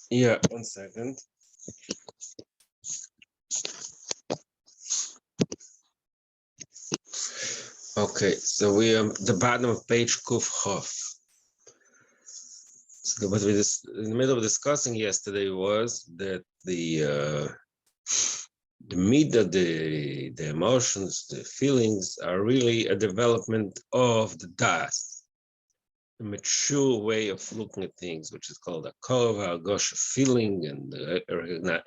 Yeah, 1 second. Okay, so we are the bottom of page Kuf Chof. So what we in the middle of discussing yesterday was that the the emotions, the feelings are really a development of the das, a mature way of looking at things, which is called a kova, a gosh, feeling and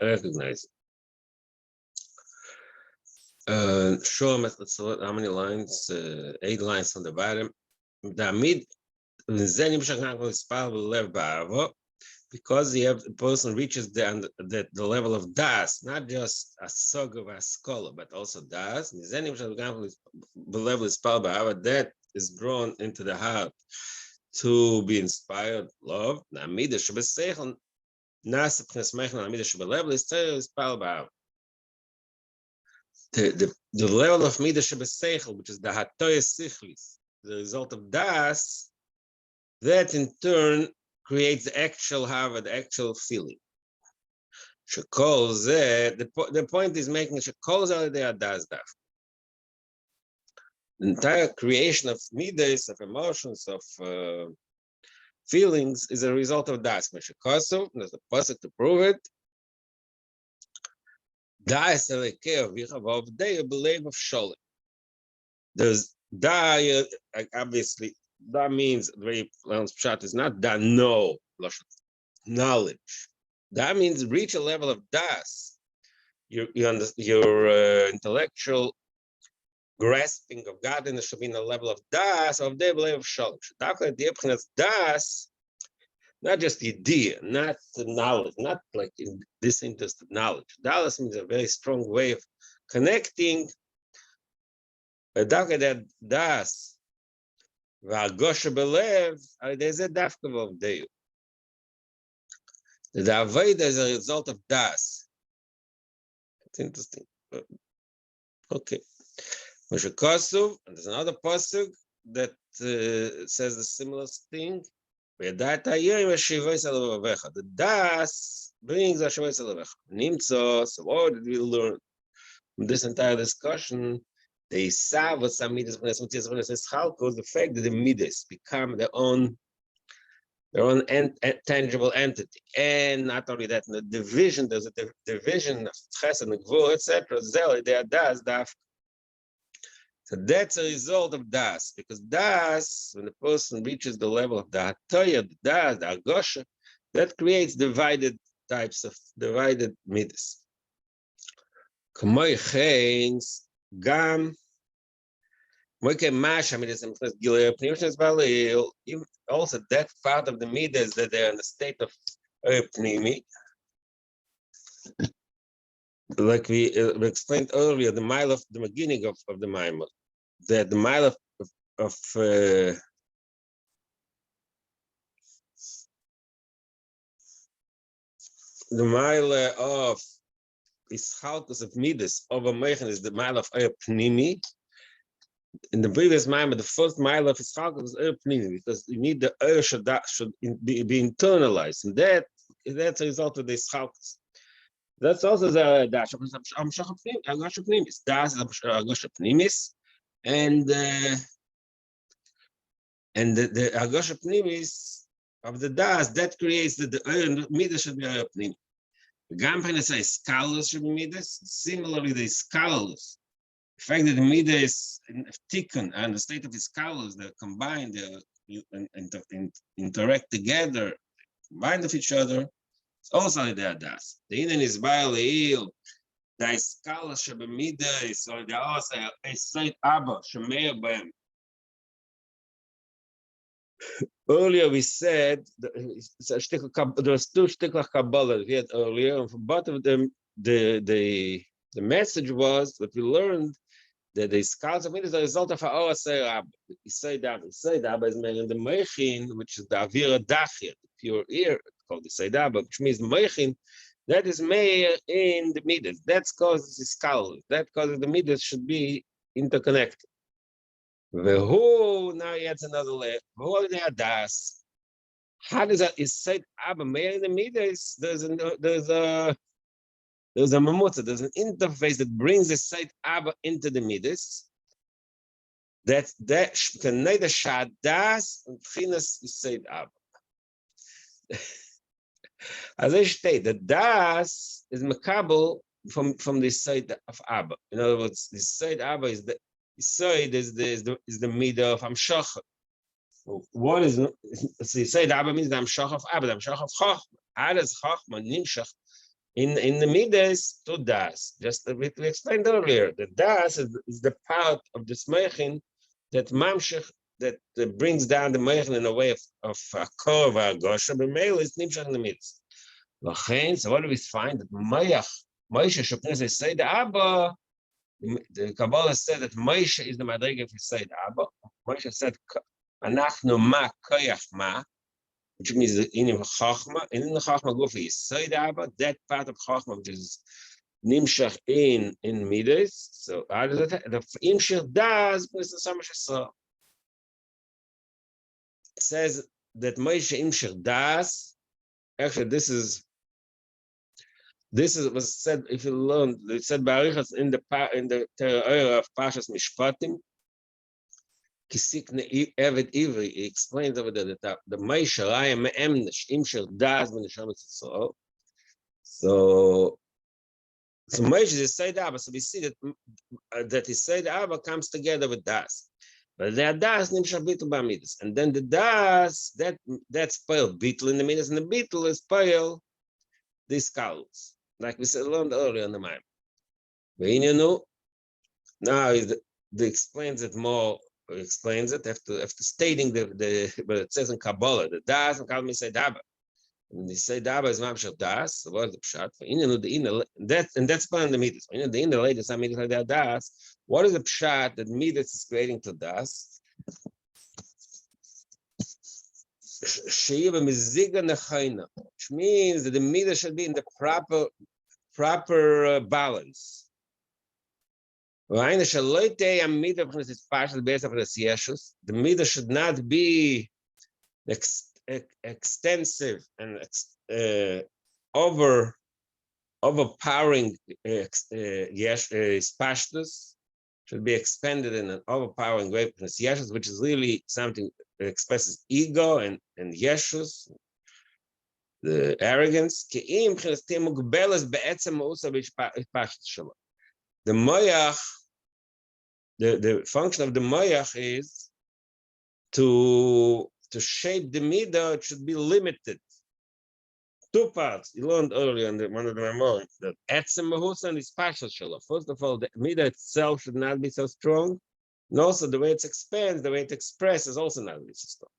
recognizing. Show how many lines? 8 lines on the bottom. Because the person reaches the level of das, not just a sog of a scholar, but also das. That is drawn into the heart to be inspired, love. The level of midah shebeseichel, which is the hatoyes sichlis, the result of das, that in turn creates the actual have, the actual feeling. The point is making shekol zeh das daf. The entire creation of midas, of emotions, of feelings is a result of das. There's a pasuk to prove it. Das elekei of believe of sholem. There's da, obviously, that means very pshat is not da know, knowledge. That means reach a level of das. Your intellectual grasping of godliness should be in a level of das, of the belief of shalom. Das, not just the idea, not the knowledge, not like in disinterested knowledge. Das means a very strong way of connecting. That das, v'agosha belev, there's a dafka of deyu. The avodah is a result of das. It's interesting. Okay. And there's another pasuk that says the similar thing. The das brings a shivos alavecha. Nimtzo. So what did we learn from this entire discussion? The fact that the midas become their own tangible entity, and not only that, in the division, there's a division of chesed and gvur, etc. They are das daf. So that's a result of das, because das, when the person reaches the level of the hatoya, the das, the agosha, that creates divided types of divided midas. Kamoy chains gam. Also, that part of the midas that they're in the state of pnimi, like we explained earlier, the mile of the beginning of the mile, that the mile of the mile of Ischalkus of midas over Meichen is the mile of pnimi. In the previous mile, the first mile of Ischalkus is pnimi, because you need the should be internalized, and that's a result of the Ischalkus. That's also the dash of Agosha Pnimis. Das is Agosha Pnimis, and the Agosha Pnimis of the das that creates the midas should be Pnimi. The Gampana says scholars should be midas. Similarly, the scholars, the fact that the midas in Tikkun and the state of the scholars, they're combined, they interact together, combined with each other. It's also the das. The Indian is Baal the scholar Shabamidas, or the also a site Abba, Shemeir Bam. Earlier we said there's 2 shtiklach Kabbalah we had earlier, and from both of them, the message was that we learned that the scholars of it is a result of our say Abba. Say Abba is made in the Meichin, which is the Avira Dachir, the pure air, called the Seidaba, which means Meichin, that is made in the midas. That causes the skull. That causes the midas should be interconnected. Now he adds another layer. Das. How does that is said Abba Meir in the Midas? There's a mamutza, there's an interface that brings the site Abba into the Midas. That can neither shadas and finas is said Abba. As I state, the das is makabel from the side of Abba. In other words, the side Abba is the side is the midah of Amshach. What is the side Abba means the Amshach of Abba, the Amshach of Chachma. How does Chachma nimshach in the midas to das? Just a bit we explained earlier. The das is the part of the smechin that mamshach that brings down the mechin in a way of a kor v'agosha. But male is nimshach in the midas. So what do we find? That Moshe Shopnes say the Abba, the Kabbalah said that Moshe is the Madrige for say the Abba. Moshe said, Anachnu ma koyach ma, which means in Chachma, and in the Chachma Gufi is say the Abba, that part of Chachma which is Nimshach in Midas. So how does it? The Imshach does, but it's the Samash Yisrael. It says that Moshe Imshach does. Actually, this was said. If you learn, it said Barichas in the Torah of Pashas Mishpatim. Kisikne Evet Ivri. He explains over there that the Moshe Raya Me'emnesh Imshach Das B'Neshamas Yisrael. So Moshe is Sayd Abba. So we see that his Sayd Abba comes together with Das. But the Das Nimshach Bitul B'Amidas, and then the Das that's spoiled Bitul in the Midas, and the Bitul is spoiled these scholars. Like we said, learned earlier in the mind. Now he explains it more. Explains it after stating but it says in Kabbalah the das and Kabbalah say daba. And they say daba is mamshach das. What is the pshat? That's part of the midas. The inner ladies are midas like das. What is the pshat that midas is creating to das? Which means that the midas should be in the proper balance. The midah should not be extensive and overpowering. Pashtus should be expanded in an overpowering way, which is really something that expresses ego and yeshus, the arrogance. The moyach, the function of the moyach is to shape the midah. It should be limited. Two parts. You learned earlier in one of the memoirs that etzem mahusan is partial shalom. First of all, the midah itself should not be so strong, and also the way it expands, the way it expresses, is also not be so strong.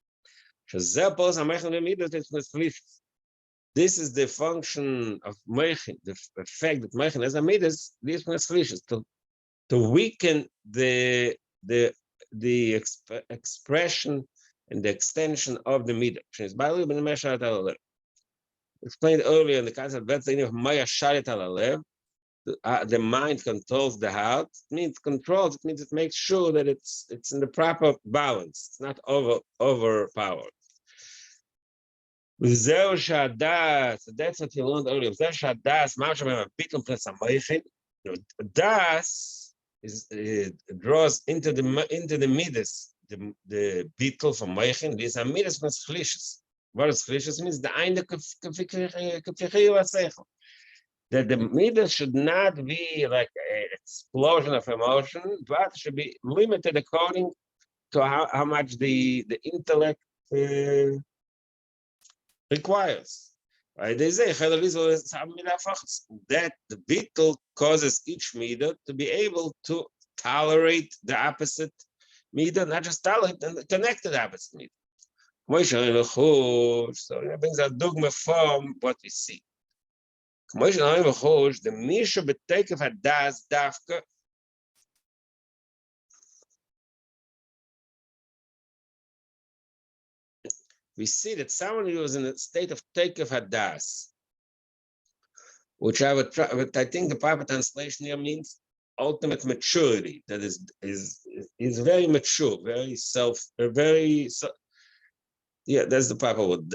This is the function of Mechin, the fact that Mechin has a midas, these to weaken the expression and the extension of the midah. Explained earlier in the concept of Maya Shalit Alalev, the mind controls the heart. It means controls, it means it makes sure that it's in the proper balance, it's not overpowered. That's what you learned earlier. Das draws into the midas, the beetle from Meichin. These are midas from Schlishis. What is Schlishis means? The eine that the midas should not be like an explosion of emotion, but should be limited according to how much the intellect requires. Right? They say that the beetle causes each midah to be able to tolerate the opposite midah, not just tolerate and connect to the opposite midah. So it brings a dogma from what we see. The misha betekef hadas dafka. We see that someone who is in a state of Tekef Hadas, which I think the proper translation here means ultimate maturity. That is very mature, very Yeah, that's the proper word,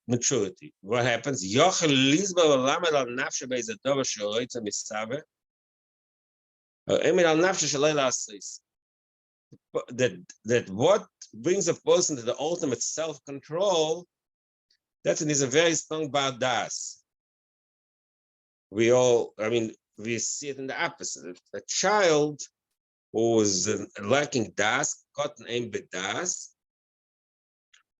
maturity. What happens? That what brings a person to the ultimate self-control, that is a very strong bar das. We see it in the opposite. A child who is lacking das, got an aim bit das.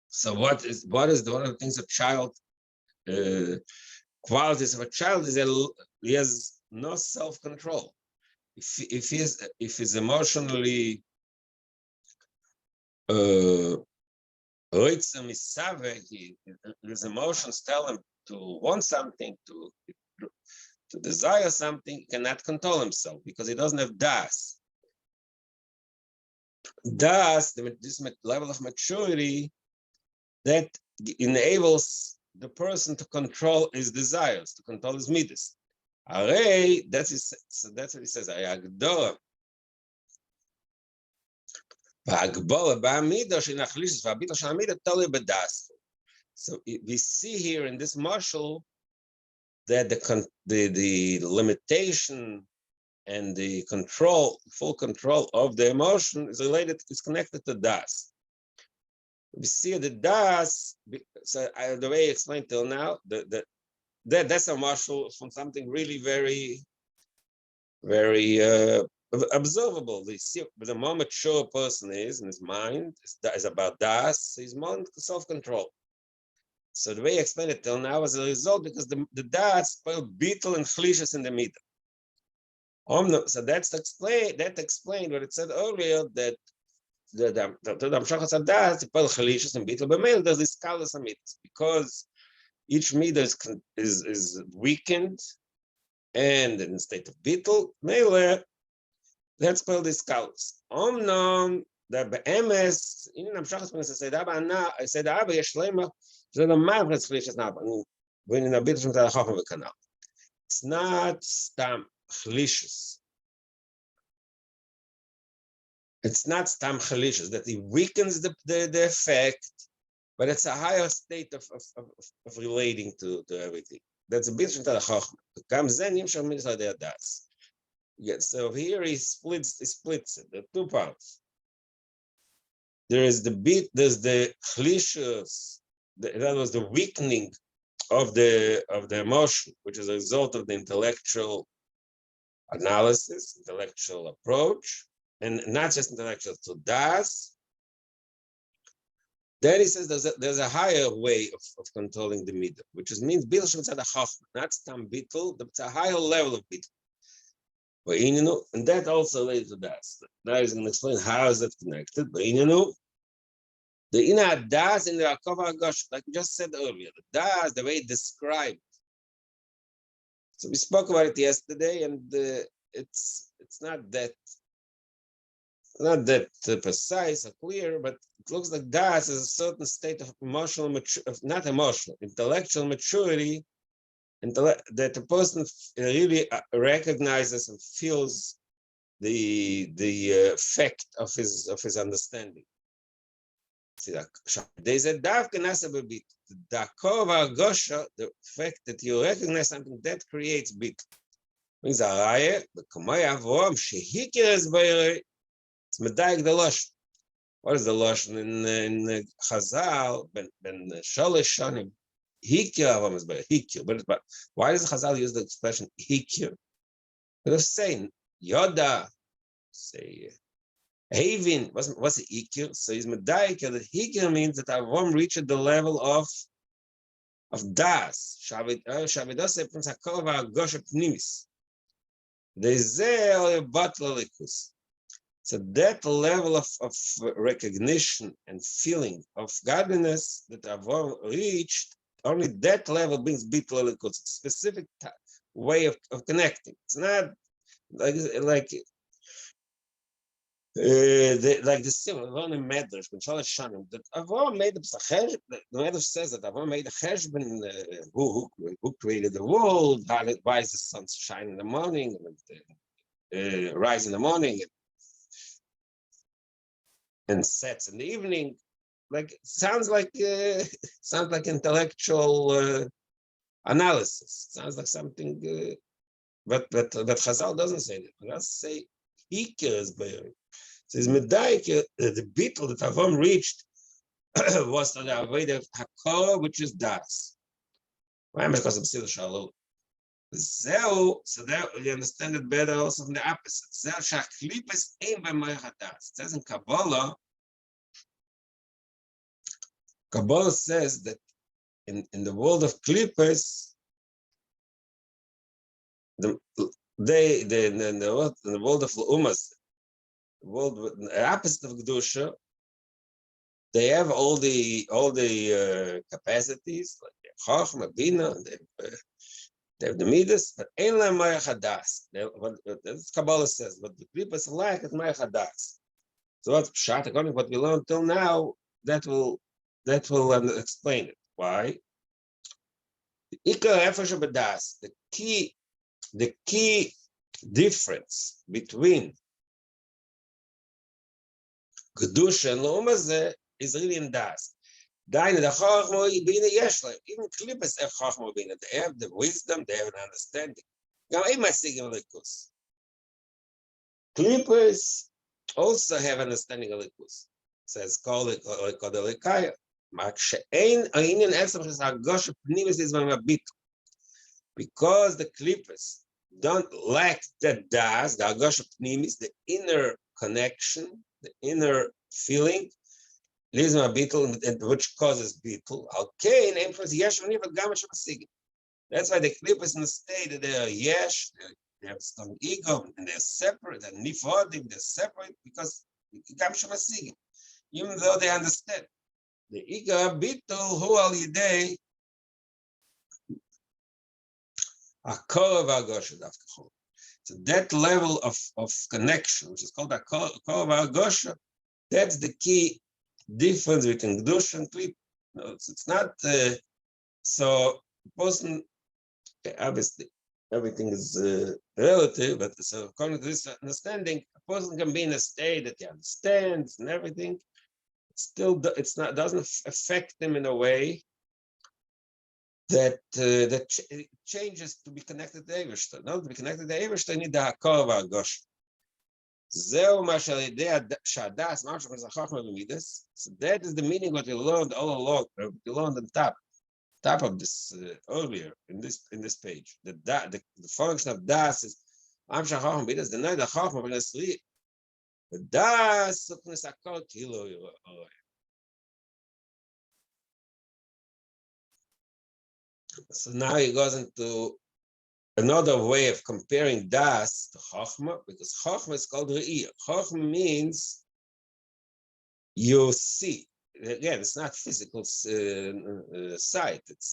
So what is one of the things a child qualities of a child is that he has no self-control. If he's emotionally his emotions tell him to want something, to desire something, he cannot control himself because he doesn't have das. Das, this level of maturity that enables the person to control his desires, to control his midas. So that's what he says. So we see here in this marshal that the limitation and the full control of the emotion is connected to das. We see the das. So the way I explained till now, that's a marshal from something really very, very observable. We see the more mature a person is in his mind is about das, his mind self-control. So the way I explained it till now is a result because the das spell beetle and chlishas in the middle. So that explained what it said earlier that the Amshachas Hadas, the Pel Chalishas and Beetle B'Meil, there's this Kalas Amidas because each midah is weakened and in the state of Beetle, Meile, that's called this Kalas. Omnom, the Be'emes, in Amshachas Hadas, I said, Abba Yeshlema, so the Mavres Chalishas Nab, when in a Beetle Shemta Chacham V'Kanal. It's not Stam Chalishas. It's not stam chalishas that it weakens the effect, but it's a higher state of relating to everything. That's a bit of the chachma. Comes then yimshach mitzvah das. Yes. So here he splits it. There are two parts. There's the chalishas. That was the weakening of the emotion, which is a result of the intellectual analysis, intellectual approach. And not just intellectual, to das. Then he says there's a higher way of controlling the middle, which means bittul shemitzad hachma, not stam bittul, but it's a higher level of bittul. And that also relates to das. Now he's going to explain how is that connected. But the ina das in the akova gosh, like we just said earlier, the das, the way described. So we spoke about it yesterday, and it's not that precise or clear, but it looks like das is a certain state of intellectual maturity, that the person really recognizes and feels the effect of his understanding. There's a the fact that you recognize something that creates bit. Means a raya, the kamay avrom shehikir by. It's medayik the lashon. What is the lashon in Chazal? Ben shalish shanim. Hikir avam is by hikir. But why does Chazal use the expression hikir? They're saying yoda, say havin. What's the hikir? So he's medayik that hikir means that avam reached the level of das. Shavidas from sakova gosha pnimis. There's a battle likus. So that level of recognition and feeling of godliness that Avram reached, only that level brings bittul elikus. It's a specific way of connecting. It's not like the similar in Medrash when Shalosh Shanim that Avram made the Medrash says that Avram made a cheshbon who created the world, why is the sun shine in the morning and rise in the morning and sets in the evening. sounds like intellectual analysis. Sounds like something, but Chazal doesn't say that. Chazal say Iker is Be'er. So his Medaik, the beetle that Avram reached was to the Avodah Hakor, which is Das. Why? Because of Siddur Shalom. So there you understand it better also from the opposite. It says in Kabbalah says that in the world of Klippas, in the world of Umas, the opposite of Kedusha, they have all the capacities, like Chachma, Bina, they have the Midas, but Ein Lahem Mayach Hadas. What Kabbalah says, but the Klippas lack is Mayach Hadas. So what's Pshat, according to what we learned till now, that will explain it. Why? The Ikar Efesh B'das, the key difference between Kedusha and Lomazeh is really in Das. Even Klippas have Chachma Bina. They have the wisdom, they have an understanding. Now, Klippas also have understanding of Likus. It says, call it Kodelikaya. Because the Klippas don't lack the Das, the Agosha Pnimis, the inner connection, the inner feeling, which causes beetle. That's why the Klippas in the state that they are yesh, they have strong ego, and they're separate, and nifodim, they're separate because even though they understand. The ego beetle who al yidei akor v'agosha dafka. So that level of connection, which is called akor v'agosha, that's the key difference between Kedusha and Klippa. No, it's not so. Person, obviously, everything is relative, but so according to this understanding, a person can be in a state that he understands and everything. Still, doesn't affect them in a way that changes to be connected to Eivishter. No, to be connected to Eivishter, you need the Hakor v'Agosha. So that is the meaning what we learned all along. We learned on top of this earlier in this page. The function of das is the night of Chachma the das kilo. So now he goes into another way of comparing das to Chachma, because Chachma is called Re'iyah. Chachma means you see. Again, it's not physical sight. It's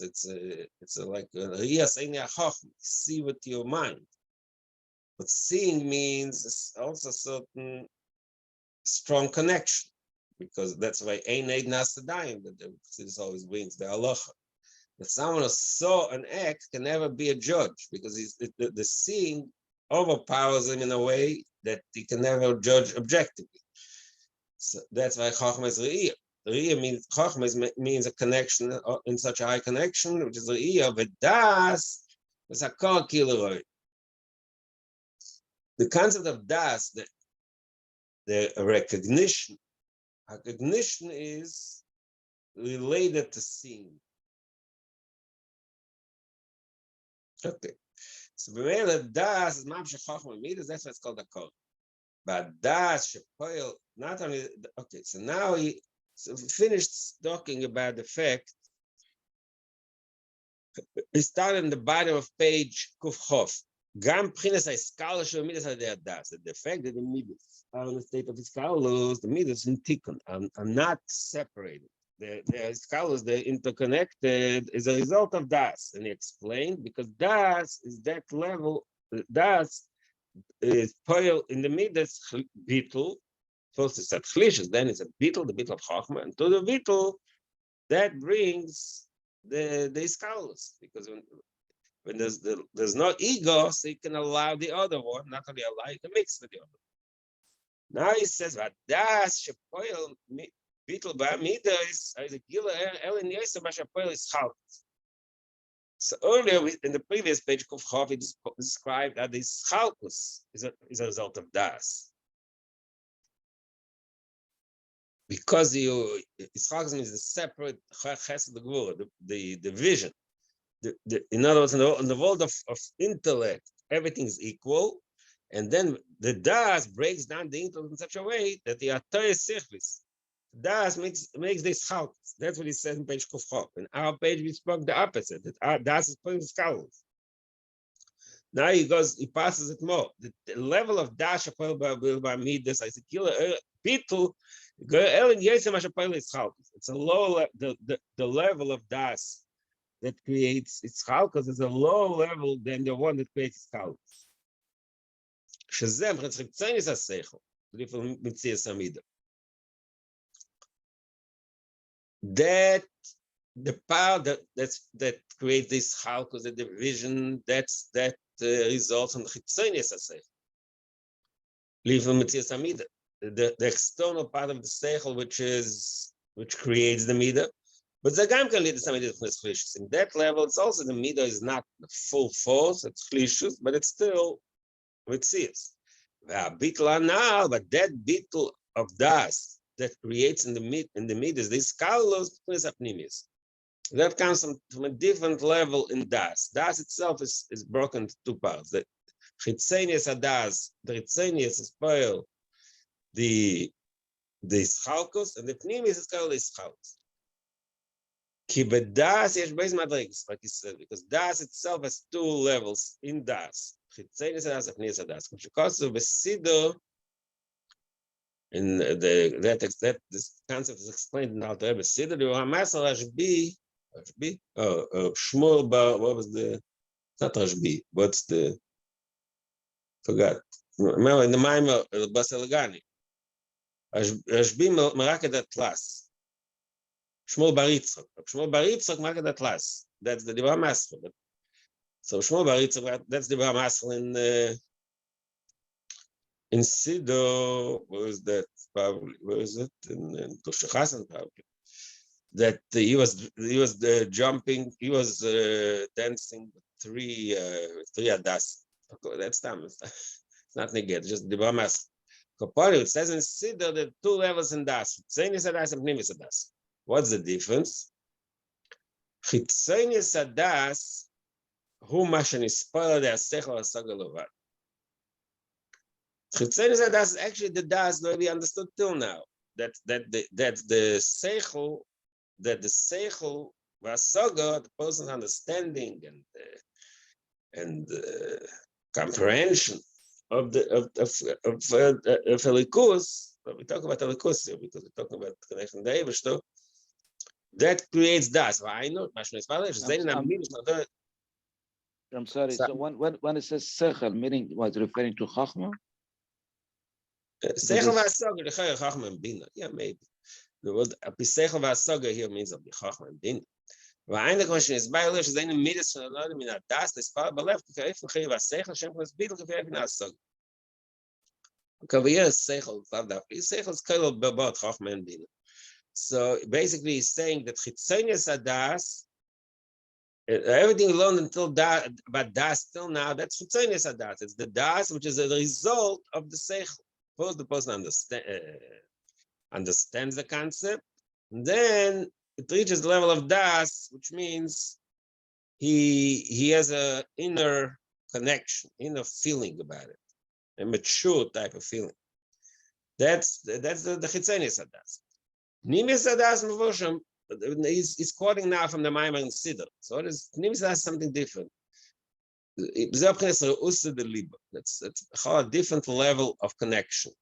like Re'iyah saying Chachma. See with your mind. But seeing means also certain strong connection, because that's why Ein Eid Nasadayim, that this always brings the halacha. That someone who saw an act can never be a judge, because the seeing overpowers him in a way that he can never judge objectively. So that's why Chachma is Re'iyah. Re'iyah means Chachma means a connection in such a high connection, which is Re'iyah. But das is a kol kiloroi. The concept of das, the recognition is related to seeing. Okay, so das is mamshech chachma midas. That's why it's called a kol. But das shepoil not only. Okay, so now we finished talking about the fact. We started in the bottom of page Kuf Chof. Gam pchinas haiskala shel midas hadei das. The fact that the midas are in a state of iskalos, the midas in tikkun are not separated. The scholars, they're interconnected as a result of das. And he explained, because das is that level, das is poil in the midas beetle. First it's a chlishes, then it's a beetle, the beetle of Chachma, and to the beetle, that brings the scholars. Because when there's no ego, so you can allow the other one, not only allow, you can mix with the other. Now he says, das shepoil Bittul ba'amida is a gila elin yesa b'shapoil is chalkus. So earlier in the previous page, Kuf Chav, it described that this chalkus is a result of das. Because chalkus means the separate chesed the division. In other words, in the world of intellect, everything is equal, and then the das breaks down the intellect in such a way that the atay sichlis. Das makes this chalkus. That's what he says in page Kuf Chav. In our page, we spoke the opposite. That das is putting chalkus. Now he passes it more. The level of das by midas, I said, bitul, it's a low the level of das that creates its chalkus is a lower level than the one that creates its chalkus. Shazem chitzanis haseichel, different mitzias amida. That the power that creates this chalkus, the division, that results from chitzanis haseichel. Different mitzias amida, the external part of the seichel, which creates the mida. But the gam can lead to some different chlishus. In that level, it's also the midah is not full force, it's chlishus, but it's still mitzias. Bittul now, but that bittul of das that creates in the midas, these kalos apnimis. That comes from a different level in das. Das itself is broken into two parts. The chitzenius adas, the chitzenius is spoil the schalkos, and the pnimis is called the schalkos. Das like he said, because das itself has two levels in das. Because of Besido, in this concept is explained in Alter Rebbe. Besido, the Ramasal Ashbi, Shmuel, what was the, not Ashbi, what's the, forgot. Remember in the Maimah, Baselagani, Ashbi Maraket Atlas. Shmuel Bar Yitzchak. Shmuel Bar Yitzchak market atlas. That's the Dibra Masel. So Shmuel Bar Yitzchak, that's the Dibra Masel in Sido. Where is that? Probably. Where is it? In Toshachasan probably. That he was jumping. He was dancing three adas. Okay, that's time. It's not negate. Just Dibra Masel. It says in Sido there are two levels in das. Tzeinis adas and pnimis adas. What's the difference? Chitzonius adas, who mashan is spoiled their sechel asagalovad. Chitzonius adas is actually the das that we understood till now. That the sechel, the vasaga, the person's understanding and comprehension of elikus. But we talk about elikus here because we're talking about connection to Eiveshto. That creates das. I know. I'm sorry. So when it says sechel, meaning was referring to chachma? Sechel v'asaga, l'chayr chachma and bina. Yeah, maybe. The word sechel v'asaga here means of the chachma and bina. V'ayna question is by lish zayin midas from another min das. This part belef k'feif l'chayr v'sechel shem k'les bina k'feif v'asaga. Kaviyah sechel v'avdaf. Sechel is k'lo b'bot chachma and bina. So basically, he's saying that chitzonius adas, everything we learned until das, about das till now, that's chitzonius adas. It's the das which is a result of the seichel. First, the person understands the concept, and then it reaches the level of das, which means he has an inner connection, inner feeling about it, a mature type of feeling. That's the chitzonius adas. Nimis adas mevosham is quoting now from the Maimar in Siddur. So it is Nimis adas something different. That's a different level of connection,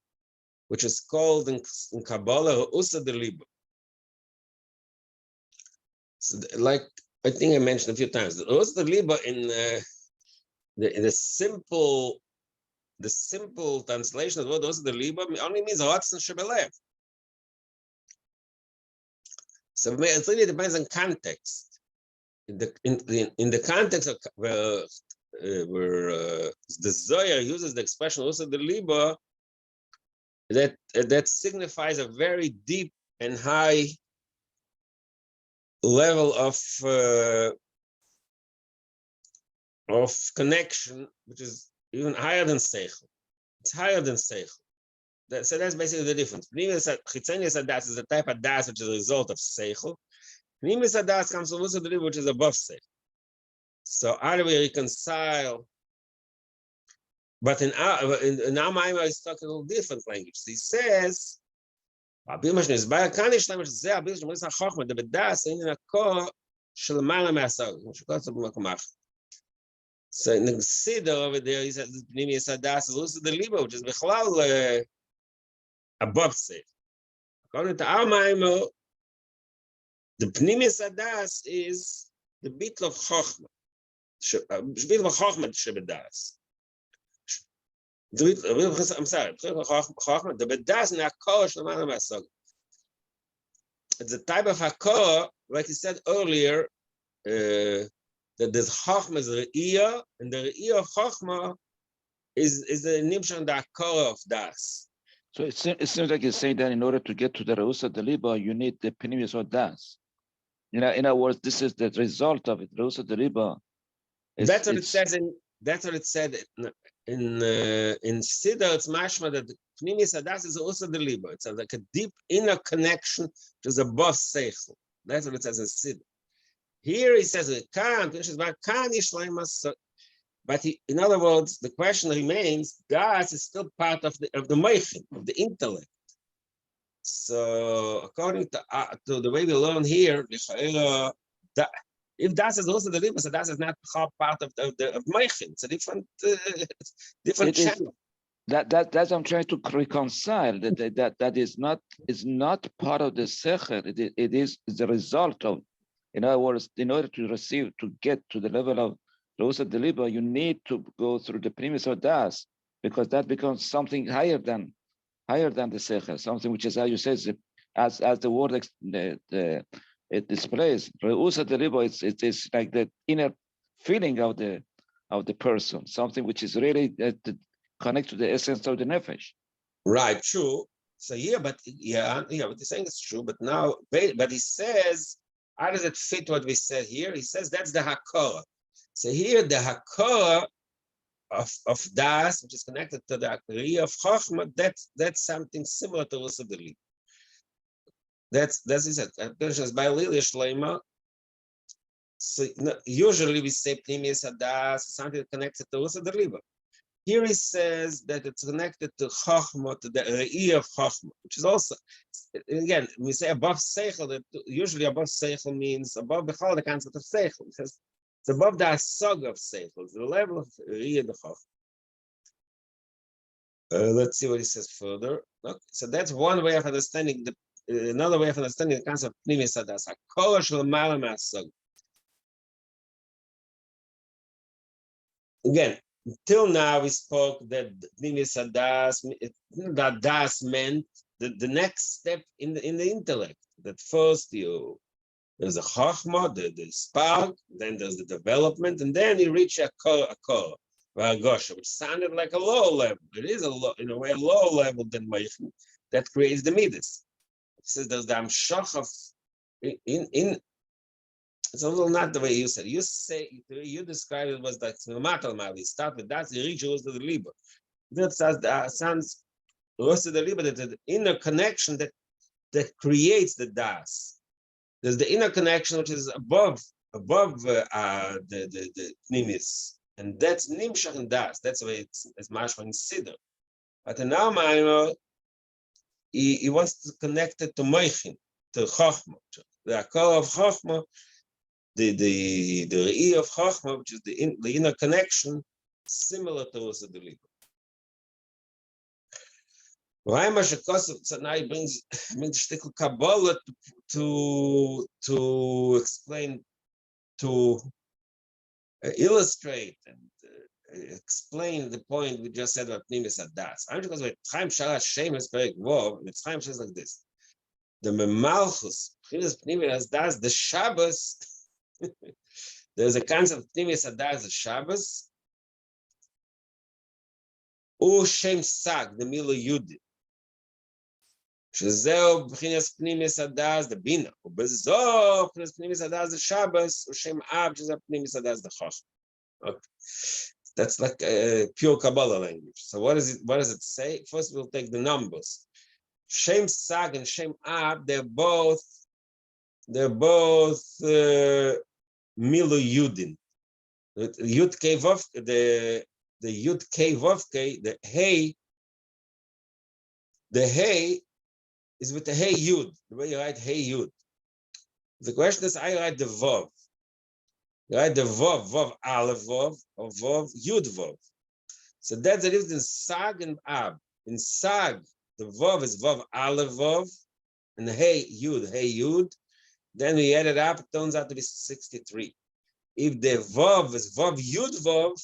which is called in Kabbalah Usa de Liba. So like I think I mentioned a few times, the Usa de Liba in the simple translation of the word Usa de Liba only means Ratzon Shebelev. So it really depends on context. In the context of where the Zohar uses the expression also the liba, that signifies a very deep and high level of connection, which is even higher than seichel. It's higher than seichel. So that's basically the difference. Chitzonius hadas is the type of das which is a result of seichel. Pnimis hadas comes from the which is above seichel. So how do we reconcile? But in our Maimar is talking a little different language. He says, so in the Siddur over there, he says, Pnimis hadas is also the libo, which is bechlal above seichel. According to our Maimar, the Pnimis hadas is the bitl of chokhmah. Bitl of chokhmah shebedas. I'm sorry. The bedas in hakor shleimala me'asog. It's a type of hakor, like he said earlier, that there's chokhmah is re'iyah, and the re'iyah of chokhmah is the nimshah the hakor of das. So it seems like you're saying that in order to get to the Reusa Deliba, you need the Pnimis or Das. In other words, this is the result of it. Reusa Deliba. That's what it says in. That's what it said in Siddur. It's mashma that Pnimis hadas is also the libo. It's like a deep inner connection which is above seichel. That's what it says in Siddur. Here he says but in other words, the question remains: das is still part of the meichin, of the intellect. So according to the way we learn here, if das is also the libo, so das is not part of meichin. It's a different channel. That's I'm trying to reconcile. That is not part of the secher. It is the result of. In other words, in order to get to the level of Reusa Deliba, you need to go through the Pnimis or Das, because that becomes something higher than the secher, something which is, how you say, as the word it displays. Reusa Deliba, it's like the inner feeling of the person, something which is really to connect to the essence of the nefesh. Right, true. So what you're saying is true, but now, but he says, how does it fit what we said here? He says that's the hakora. So here the hakora of das, which is connected to the akriya of chokhmah, that's something similar to Reusa Deliba. That's it. By Lili Shleima. So usually we say Pnimis hadas, something connected to Reusa Deliba. Here he says that it's connected to chokhmah, to the re'iyah of chokhmah, which is also, again, we say above seichel, that usually above seichel means above the concept of seichel, because it's above the asog of seichel, it's the level of re'iyah of chokhmah. Let's see what he says further. Okay. So that's one way of understanding another way of understanding the concept of Pnimis hadas, hakor shleimala me'asog. Again, until now we spoke that Pnimis hadas, that das meant the next step in the intellect. That first there's a chokhmah, the spark, then there's the development, and then you reach a kor, which sounded like a low level. It is in a way a lower level than meichin that creates the midas. He says there's the amshach of in. It's a little not the way you said. You described it was like matal mali. Start with that. You reach Reusa Deliba. That sounds Reusa Deliba. That the inner connection that creates the das. There's the inner connection which is above the pnimis, and that's nimshach and das. That's the way it's mashma in Siddur. But in our Maimar, he wants to connect it to meichin, to chokhmah, the akor of chokhmah. The re'iyah of chokhmah, which is the inner connection, similar to Reusa Deliba. So now he brings shtickl Kabbalah to explain, to illustrate and explain the point we just said about Pnimis hadas. I'm because with Chaim Shara Shemes Perek Vov, and it's Chaim says like this: the Memalchus Pnimis hadas, the Shabbos. There's a concept of Pnimis hadas, the Shabbos. Shem Sag, the Mila Yudi. שזהו בחינת פנימיוס הדס דבינה, ובזו בחינת פנימיוס הדס דשבס, ושם אב שזה פנימיוס הדס דחוכמה. Okay. That's like pure Kabbalah language. So what does it say? First we'll take the numbers. Shem Sag and Shem Ab, they're both Milu Yudin. Yud Kei Vov, the Yud Kei Vov Kei, the Hey is with the Hey Yud, the way you write Hey Yud. The question is, I write the Vov. You write the Vov, Vov Aleph Vov, or Vov Yud Vov. So that's the difference in Sag and Ab. In Sag, the Vov is Vov Aleph Vov, and Hey Yud. Then we add it up, it turns out to be 63. If the Vov is Vov Yud Vov,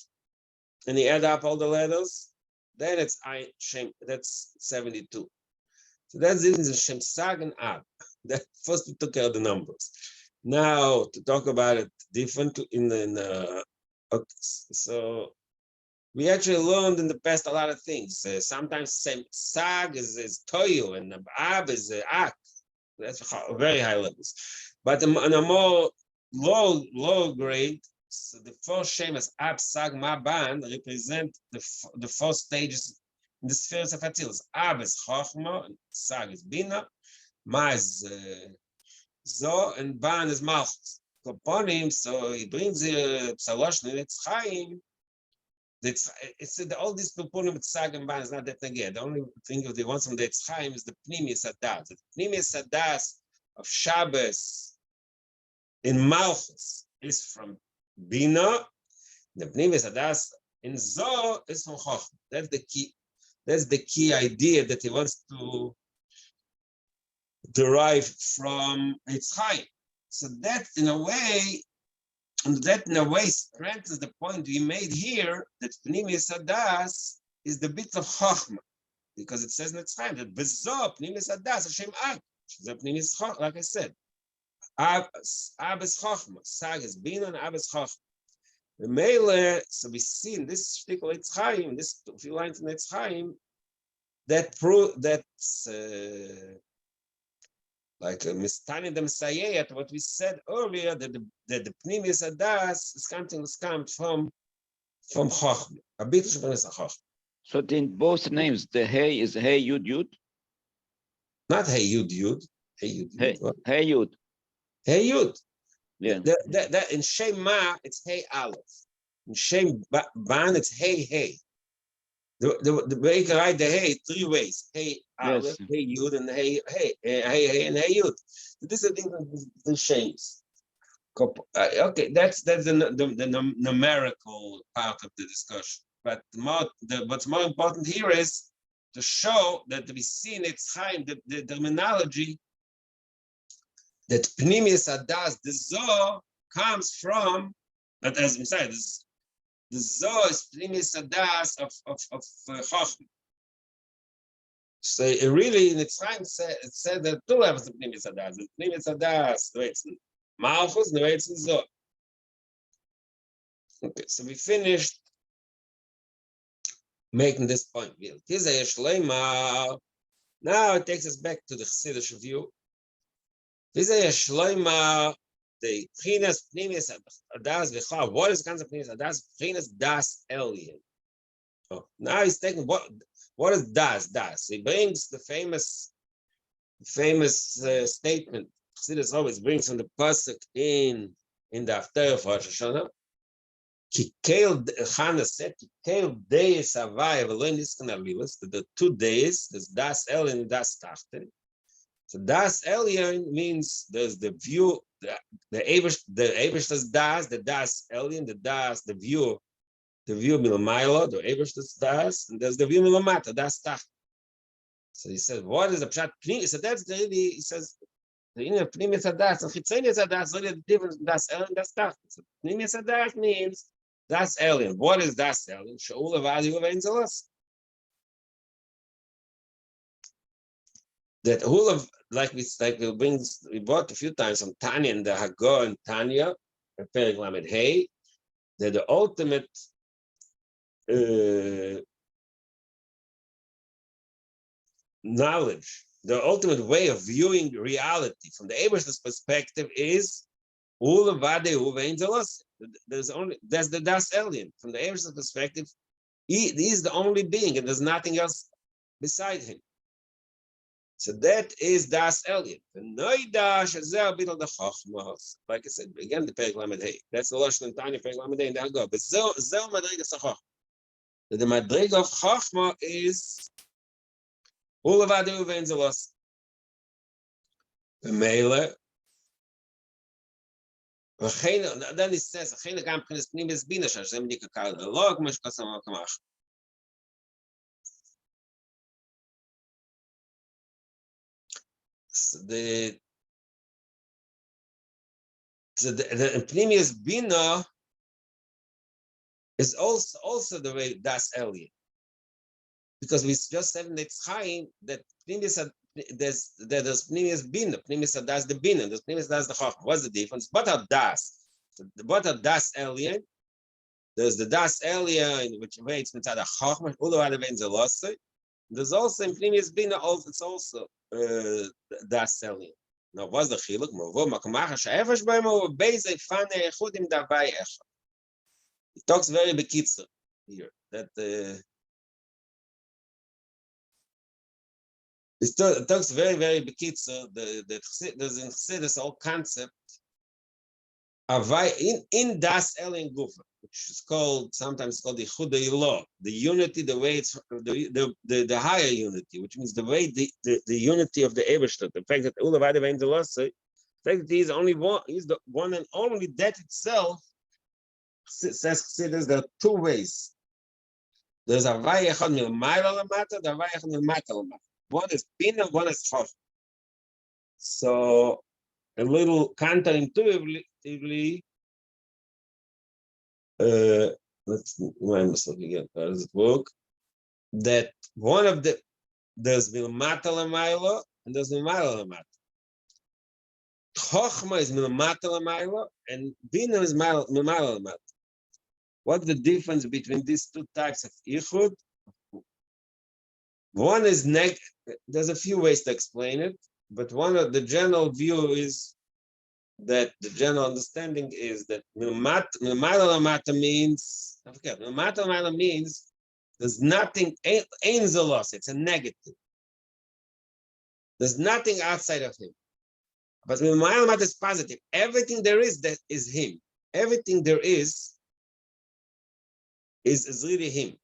and you add up all the letters, then it's that's 72. So that's the difference in Shem Sag and Ab. That first we took care of the numbers. Now to talk about it differently okay, so we actually learned in the past a lot of things. Sometimes Sag is Toyu and Ab is Ak. That's very high levels. But on a more low grade, so the first Shem is Ab Sag Maban represent the four stages in the spheres of Atzilus. Ab is Chochma, and Sag is Bina, Ma is Zo, and Ban is Malchus. Koponim, so he brings Psalosh Netz Chaim. It's all these Koponim with Sag and Ban is not that again. The only thing if they want from Netz Chaim is the Pnimius Adas. The Pnimius Adas of Shabbos in Malchus is from Bina. The Pnimius Adas in Zo is from Chochma. That's the key. That's the key idea that he wants to derive from Netz Chaim. So that in a way strengthens the point we made here that Pnimius Adas is the bit of Chochma, because it says Netz Chaim that Bezo Pnimius Adas Hashem Ak, the Pnimius Chochma, like I said, Ab is Chochma, Sag is Bina, and Ab is Chochma. The Mele, so we see in this particular Netz Chaim, this few lines in Netz Chaim, that's like Mistani the Messiah, what we said earlier, that the Pnimius Adas is coming from Chochma. A bit of Chochma. So in both names, the Hey is Hey Yud Yud? Not Hey Yud Yud. Hey Yud Yud. Hey Yud. Hey Yud. Yeah. That in Shem Ma, it's Hey Aleph. In Shem Ban, it's Hey. The way you can write the Hey three ways: Hey Aleph, yes. Hey Yud, and Hey, and Hey Yud. So this is the difference between Shems. Okay, that's the numerical part of the discussion. But what's more important here is to show that we see in Netz Chaim the terminology that Pnimius Adas, the Zoh, comes from. But as we said, the Zoh is Pnimius Adas of Chochma. So it really, in Netz Chaim, it said that two levels of Pnimius Adas. The Pnimius Adas, the way it's Malchus, the way it's Zoh. Okay, so we finished making this point. Now it takes us back to the Chassidish view. The Pchinas Pnimius Adas v'cha. What is the concept of Pnimius Adas? Pchinas Das Elyon. Oh, now he's taking what is Das? Das. He brings the famous statement. Chassidus always brings from the pasuk in the Haftarah for Rosh Hashanah. Kikel Chana said Kikel Deis Havai V'Lo Niskan Alilus. The 2 days. There's Das Elyon and Das Tachten. So Das Elyon means there's the view, the Eibishter's Das, the Das Elyon, the view Milmailo, the Eibishter's Das, and there's the view Milmata, Das Tacht. So he said, what is the Pshat Pnimius? So that's really, he says, the inner Pnimius Das and Chitzonius Das, really the difference between Das Elyon and Das Tacht. So Pnimius Das means Das Elyon. What is Das Elyon? Shaul Avadi Uvein. That whole of we brought a few times from Tanya and the Hagor and Tanya, Perek Lamed Hey, that the ultimate knowledge the ultimate way of viewing reality from the Ebershter's perspective is there's the Das Elyon. From the Ebershter's perspective, he is the only being, and there's nothing else beside him. So that is Das Elyon. Like I said, again, the Perek Lamed Hey. That's the Lashon Tanya Perek Lamed Hey, and they'll go. But Zel Madrigas HaChochma. The Madrig of Chochma is Ulavadu Vein Zelos. The Mele. Then it says, "Achena gam kines pnimis bina shashem dikakal log mesh kasam kamach." The pnimis bina is also the way Das Elyon, because we just said in the Tzchaim that pnimis there's pnimis bina, pnimis das the bina, there's pnimis das the chochma. What's the difference? But a das, but a Das Elyon. There's the Das Elyon, which waits mitzad chochma. Ulo vein zelosei. There's also in pnimis bina. It's also Das Elyon. Now, what's the chiluk? Mavo makamacha she'efesh b'emo beizei fane echudim davai echad. It talks very bekitzer here that. It talks very, very bekitzer. There's in this whole concept of in Das Elyon Gufa, which is sometimes called the Chudei Law, the unity, the way it's the higher unity, which means the way the unity of the Ebershter, the fact that Ulavada Vein Zelosei, the fact that he's only one, he's the one and only, that itself says Chassidus there are two ways. There's a Havai Echad Milmayla Lamata, the Havai Echad Milmata Lamata. One is Bina, one is Chof. So a little counterintuitively, let's looking at how does it work? That one of there's Milmata Lamayla and there's Milmayla Lamata. Chochma is Milmata Lamayla and Bina is Milmayla Lamata. What's the difference between these two types of Ichud? One is there's a few ways to explain it, but one of the general view is that the general understanding is that Milmayla Lamata means, I forget, Milmata Lamata means there's nothing, ein zelos, it's a negative. There's nothing outside of him. But Milmayla Lamata is positive. Everything there is that is him. Everything there is really him.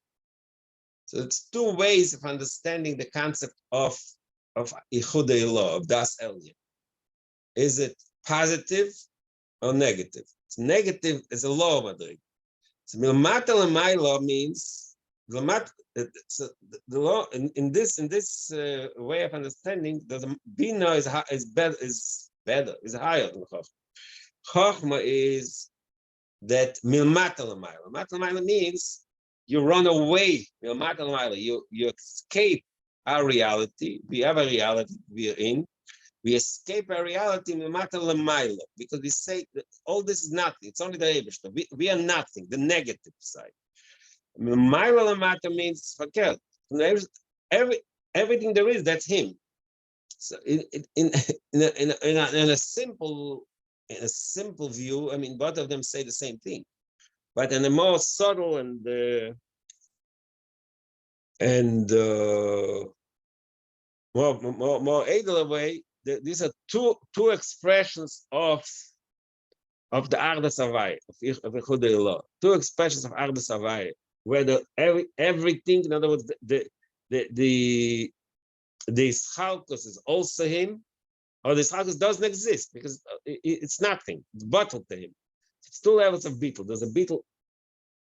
So it's two ways of understanding the concept of Ichudei Law, of Das Elyon. Is it positive or negative? It's negative is a law of Madrig. So Milmata Lamayla means the law in this way of understanding. The Bina is better, is higher than Chochma. Chochma is that Milmata Lamayla. Milmata Lamayla means you run away, you escape our reality. We have a reality we are in. We escape our reality because we say that all this is nothing. It's only the Ebershter. We are nothing, the negative side. Means forget. Everything there is, that's him. So in a simple view, I mean, both of them say the same thing. But in a more subtle and more edler way, these are two expressions of the Ardas Havai, of Ichudei Law. Two expressions of Ardas Havai, where everything, in other words, the Schalkus is also him, or the Schalkus doesn't exist because it's nothing. It's bottled to him. It's two levels of beetle. There's a beetle.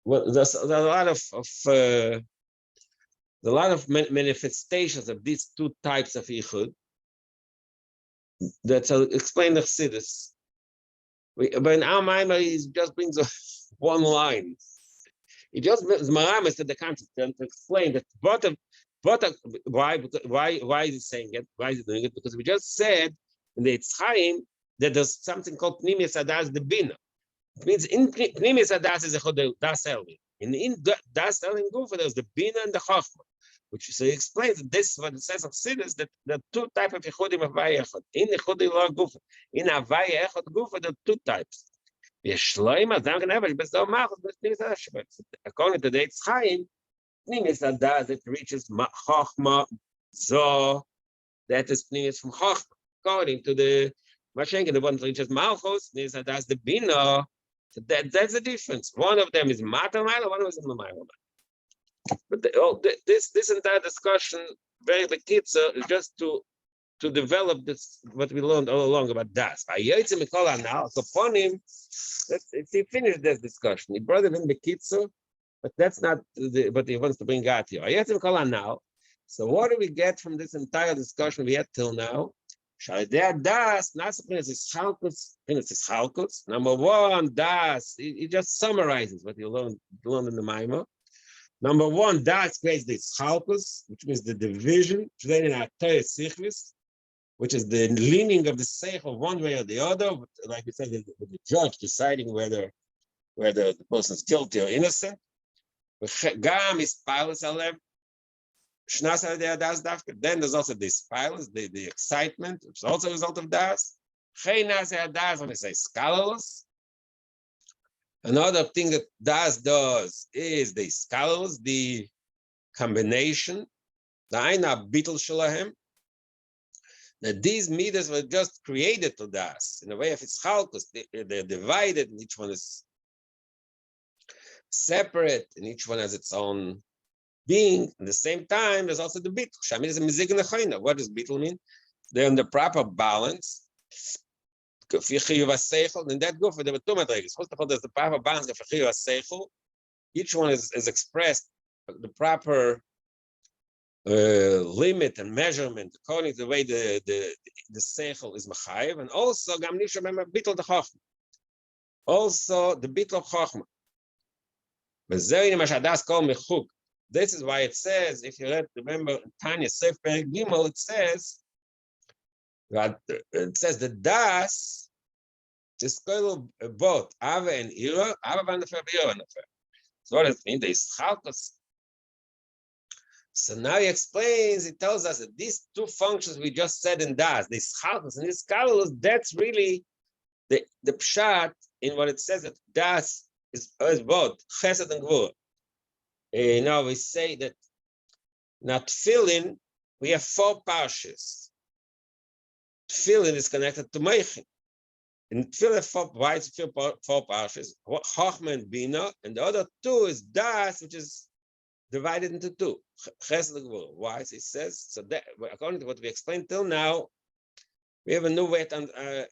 Well, there's a lot of manifestations of these two types of Ichud that explain the Chassidus. But in our mind, he just brings one line. He just maramis to the concept to explain that why is he saying it? Why is he doing it? Because we just said in the Tzchaim that there's something called Pnimius Adas the Bina. It means in Pnimius Adas is a Das Elyon. In Das Elyon Gufa, there's the Bina and the Chochma, which so he explains that this is what it says of Siddur, that there are two types of Yechudim Havaya Echad. In Yechudim Lo Gufa, in Havaya Echad Gufa, there are two types. According to the Eitz Chaim, Pnimis Adas, it reaches Chochma, Zo, that is Pnimis from Chochma. According to the Mashenka, the one that reaches Malchus, Pnimis Adas, the Bina, so that's the difference. One of them is Mata Mila, one of them is Mila. But this entire discussion, very bekitzer, is just to develop this what we learned all along about das. Now, so upon him, he finished this discussion. He brought it in bekitzer, but that's not what he wants to bring out here. Now. So what do we get from this entire discussion we had till now? Number one, das. He just summarizes what you learned in the Maimah. Number one, das creates the chalkus, which means the division, which is the leaning of the seichel one way or the other, like we said, with the judge deciding whether the person is guilty or innocent. Gam is pilus alem. Then there's also the pilus, the excitement, which is also a result of das. When we say scholars. Another thing that das does is the scholars, the combination, the aina bitul shalahem, that these meters were just created to das in a way of its chalkus. They're divided, and each one is separate, and each one has its own being. At the same time, there's also the bitul. Shamin is a mizig nechaina. What does bitul mean? They're in the proper balance. In that guf, there were two madrigas. First of all, there's the proper balance of chiyuv seichel. Each one is expressed the proper limit and measurement according to the way the seichel is machayev, and also gam nisha remember bittul the chochma. Also the bittul chochma. This is why it says, if you remember Tanya Sefer Gimel, it says the das is called both Ava and Ira, Ava and Nefer, Ira and Nefer. So what does it mean? There is chalkus. So now he explains, he tells us that these two functions we just said in das, this chalkus and this kalus, that's really the pshat in what it says that das is both chesed and gvur. Now we say that not tefillin, we have 4 parshas. Tefillin is connected to Meichin. In Tefillin, why is it 4 parshas? Chochma and Bina, and the other 2 is Das, which is divided into 2. Chesed and Gvur. Why? He says, so that, according to what we explained till now, we have a new way to,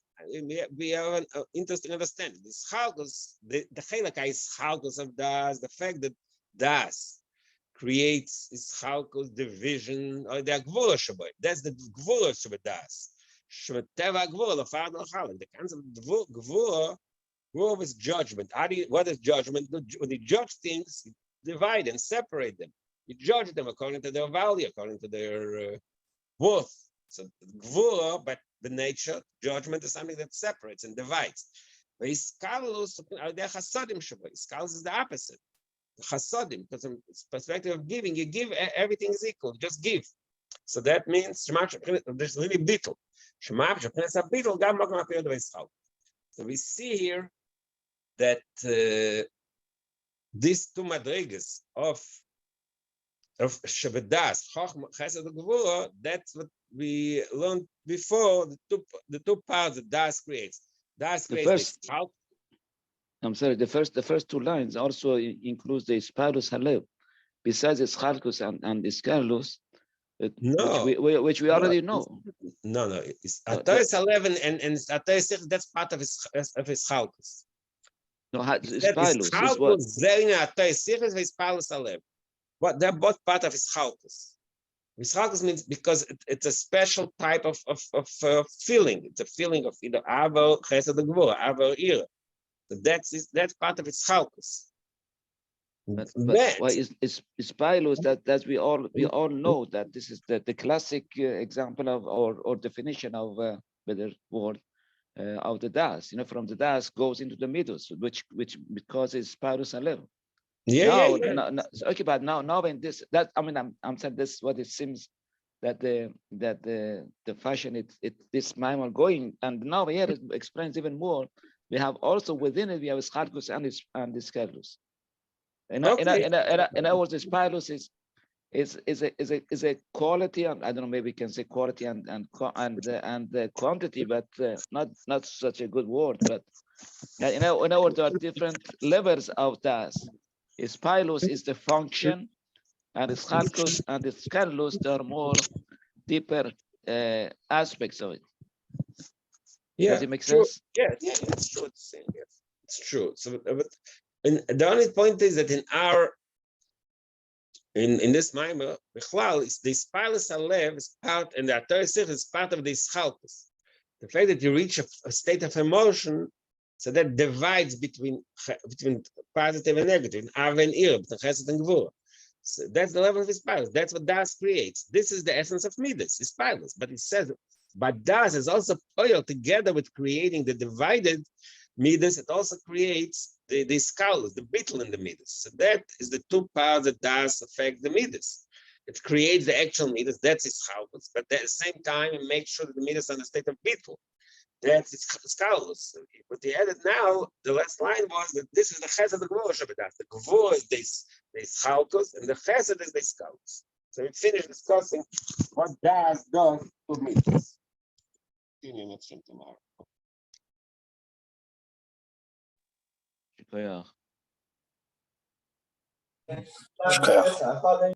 we have an interesting understanding. This chalkus, the chelak is chalkus of Das, the fact that Das creates is chalkus division, or the Gvur Shabbat. That's the Gvur Shabbat Das. The concept of Gvur is judgment. What is judgment? When you judge things, you divide and separate them. You judge them according to their value, according to their worth. So Gvur, but the nature, judgment is something that separates and divides. But Iskalus is the opposite. Chasadim, because from the perspective of giving, you give, everything is equal, just give. So that means there's really bittul. So we see here that these 2 madrigas of Shebedas, Chochma, Chesed, and Gvura, that's what we learned before. The two parts that Das creates. Das creates the chalk. I'm sorry. The first 2 lines also includes the Spirus Halev, besides the Chalkus and the Scarlus, which we already know. No. It's Atois 11 and Atois 6. That's part of his Chalkus. No, Spirus is what? Atois 6 is Spirus 11. But they're both part of his Chalkus. His Chalkus means because it's a special type of feeling. It's a feeling of either Ava, Chesed, or Gvura, Ava, or Ira. So that's part of its chalkus. But why is Pilus that we all know that this is the classic example of or definition of better word of the das. From the das goes into the middle, which because it's Pilus and level. Now, yeah. no, so, okay, but now in this, that I mean, I'm saying this what it seems that the fashion this manual going, and now here it explains even more. We have also within it we have schalkus and scalus. In other words, the spiralus is a quality, and I don't know, maybe we can say quality and the quantity, but not such a good word. But in other words, there are different levels of das. Spiralus is the function, and the schalkus and the scalus, there are more deeper aspects of it. Yeah, Does it make true. sense? Yeah, it's true. It's true. So, but the only point is that in this mimer, is the spiralus alev is part, and the Torah is part of this chalkus. The fact that you reach a state of emotion, so that divides between positive and negative, av and ir, between chesed and gvura. So that's the level of his spiralus. That's what das creates. This is the essence of midas, his spiralus. But it says, but das is also oil together with creating the divided midas. It also creates the scholars, the bittul in the midas. So that is the two parts that das affect the midas. It creates the actual midas. That's its chalkus. But at the same time, it makes sure that the midas are in a state of bittul. That's its scholars. What they added now, the last line was that this is the chesed of the gvura shabadas. The gvura is this chalkus, and the chesed is this scholars. So we finished discussing what das does to midas. Continue next time tomorrow. Shkoyach. Shkoyach.